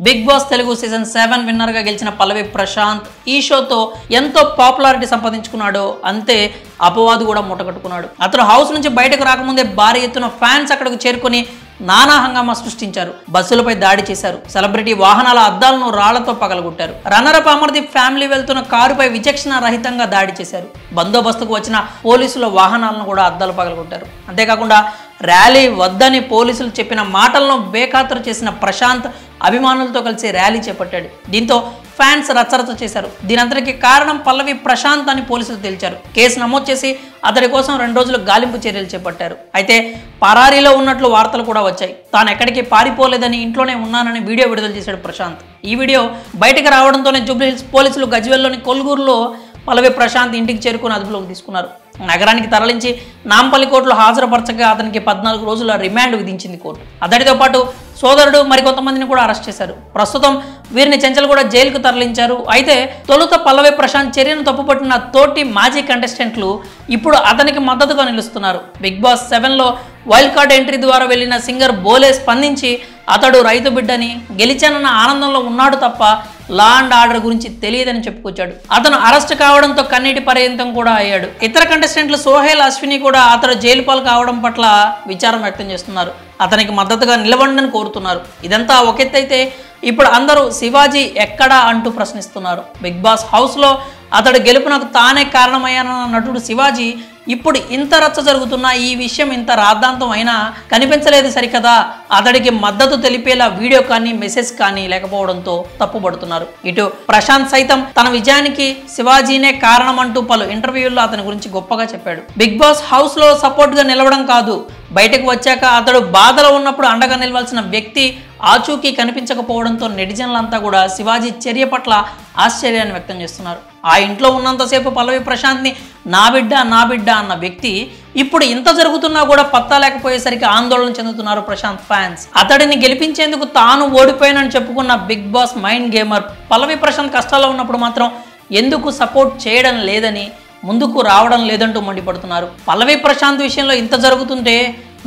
Big Boss Telugu season 7 winner గా గెలిచిన పల్లవి ప్రశాంత్ ఈ షోతో ఎంతో పాపులారిటీ సంపాదించుకున్నాడో అంతే అపవాదు కూడా మూటగట్టుకున్నాడు. అతను హౌస్ నుంచి బయటకు రాకముందే భారీ ఎత్తున ఫ్యాన్స్ అక్కడికి చేరుకొని నానా హంగామా సృష్టించారు. బస్సులపై దాడి చేశారు. సెలబ్రిటీ వాహనాల అద్దాలను రాళ్లతో పగలగొట్టారు. రన్నరప్ అమర్దీప్ ఫ్యామిలీ వెళ్తున్న కారుపై విచక్షణ రహితంగా దాడి చేశారు. బందోబస్తుకు వచ్చిన పోలీసుల వాహనాలను కూడా అద్దాలు పగలగొట్టారు. అంతేకాకుండా ర్యాలీ వద్దని పోలీసులు చెప్పిన మాటలను బేఖాతరు చేసిన ప్రశాంత్ అభిమానులతో కలిసి ర్యాలీ చేపట్టాడు. దీంతో ఫ్యాన్స్ రచ్చరచ్చ చేశారు. దీనంతటికి కారణం పల్లవి ప్రశాంత్ అని పోలీసులు తేల్చారు. కేసు నమోదు చేసి అతడి కోసం 2 రోజులు గాలింపు చర్యలు చేపట్టారు. అయితే పరారీలో ఉన్నట్లు వార్తలు కూడా వచ్చాయి. తాను ఎక్కడికి పారిపోలేదని ఇంట్లోనే ఉన్నానని వీడియో విడుదల చేశాడు ప్రశాంత్. ఈ వీడియో బయటకు రావడంతోనే జూబ్లీహిల్స్ పోలీసులు గజ్వేల్లోని కొల్గూరులో పల్లవి ప్రశాంత్ ఇంటికి చేరుకుని అదుపులోకి తీసుకున్నారు. నగరానికి తరలించి నాంపల్లి కోర్టులో హాజరుపరచగా అతనికి 14 రోజుల రిమాండ్ విధించింది కోర్టు. అతడితో పాటు సోదరుడు మరికొంతమందిని కూడా అరెస్ట్ చేశారు. ప్రస్తుతం వీరిని చెంచల్గూడ జైలుకు తరలించారు. అయితే తొలుత పల్లవి ప్రశాంత్ చర్యను తప్పుపట్టిన తోటి మాజీ కంటెస్టెంట్లు ఇప్పుడు అతనికి మద్దతుగా నిలుస్తున్నారు. బిగ్ బాస్ 7లో వైల్డ్ కార్డ్ ఎంట్రీ ద్వారా వెళ్లిన సింగర్ బోలే స్పందించి అతడు రైతు బిడ్డని గెలిచానన్న ఆనందంలో ఉన్నాడు తప్ప లా అండ్ ఆర్డర్ గురించి తెలియదని చెప్పుకొచ్చాడు. అతను అరెస్ట్ కావడంతో కన్నీటి పర్యంతం కూడా అయ్యాడు. ఇతర కంటెస్టెంట్లు సోహెల్, అశ్విని కూడా అతడు జైలు పాలు కావడం పట్ల విచారం వ్యక్తం చేస్తున్నారు. అతనికి మద్దతుగా నిలవండి అని కోరుతున్నారు. ఇదంతా ఒకెత్తైతే ఇప్పుడు అందరూ శివాజీ ఎక్కడా అంటూ ప్రశ్నిస్తున్నారు. బిగ్ బాస్ హౌస్లో అతడు గెలుపునకు తానే కారణమయ్యానన్న నటుడు శివాజీ ఇప్పుడు ఇంత రచ్చ జరుగుతున్నా ఈ విషయం ఇంత రాద్ధాంతం అయినా కనిపించలేదు సరికదా. అతడికి మద్దతు తెలిపేలా వీడియో కానీ మెసేజ్ కానీ లేకపోవడంతో తప్పుపడుతున్నారు. ఇటు ప్రశాంత్ సైతం తన విజయానికి శివాజీనే కారణం అంటూ పలు ఇంటర్వ్యూల్లో అతని గురించి గొప్పగా చెప్పాడు. బిగ్ బాస్ హౌస్ లో సపోర్ట్ గా నిలవడం కాదు, బయటకు వచ్చాక అతడు బాధలో ఉన్నప్పుడు అండగా నిలవాల్సిన వ్యక్తి ఆచూకీ కనిపించకపోవడంతో నెటిజన్లంతా కూడా శివాజీ చర్య పట్ల ఆశ్చర్యాన్ని వ్యక్తం చేస్తున్నారు. ఆ ఇంట్లో ఉన్నంతసేపు పల్లవి ప్రశాంత్ని నా బిడ్డ అన్న వ్యక్తి ఇప్పుడు ఇంత జరుగుతున్నా కూడా పత్తా లేకపోయేసరికి ఆందోళన చెందుతున్నారు ప్రశాంత్ ఫ్యాన్స్. అతడిని గెలిపించేందుకు తాను ఓడిపోయానని చెప్పుకున్న బిగ్ బాస్ మైండ్ గేమర్ పల్లవి ప్రశాంత్ కష్టాల్లో ఉన్నప్పుడు మాత్రం ఎందుకు సపోర్ట్ చేయడం లేదని, ముందుకు రావడం లేదంటూ మండిపడుతున్నారు. పల్లవి ప్రశాంత్ విషయంలో ఇంత జరుగుతుంటే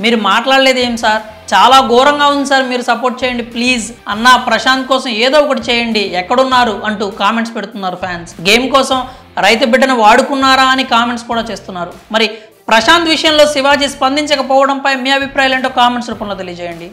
మీరు మాట్లాడలేదు ఏం సార్, చాలా ఘోరంగా ఉంది సార్, మీరు సపోర్ట్ చేయండి ప్లీజ్ అన్న, ప్రశాంత్ కోసం ఏదో ఒకటి చేయండి, ఎక్కడున్నారు అంటూ కామెంట్స్ పెడుతున్నారు ఫ్యాన్స్. గేమ్ కోసం రైతు బిడ్డను వాడుకున్నారా అని కామెంట్స్ కూడా చేస్తున్నారు. మరి ప్రశాంత్ విషయంలో శివాజీ స్పందించకపోవడంపై మీ అభిప్రాయాలు ఏంటో కామెంట్స్ రూపంలో తెలియజేయండి.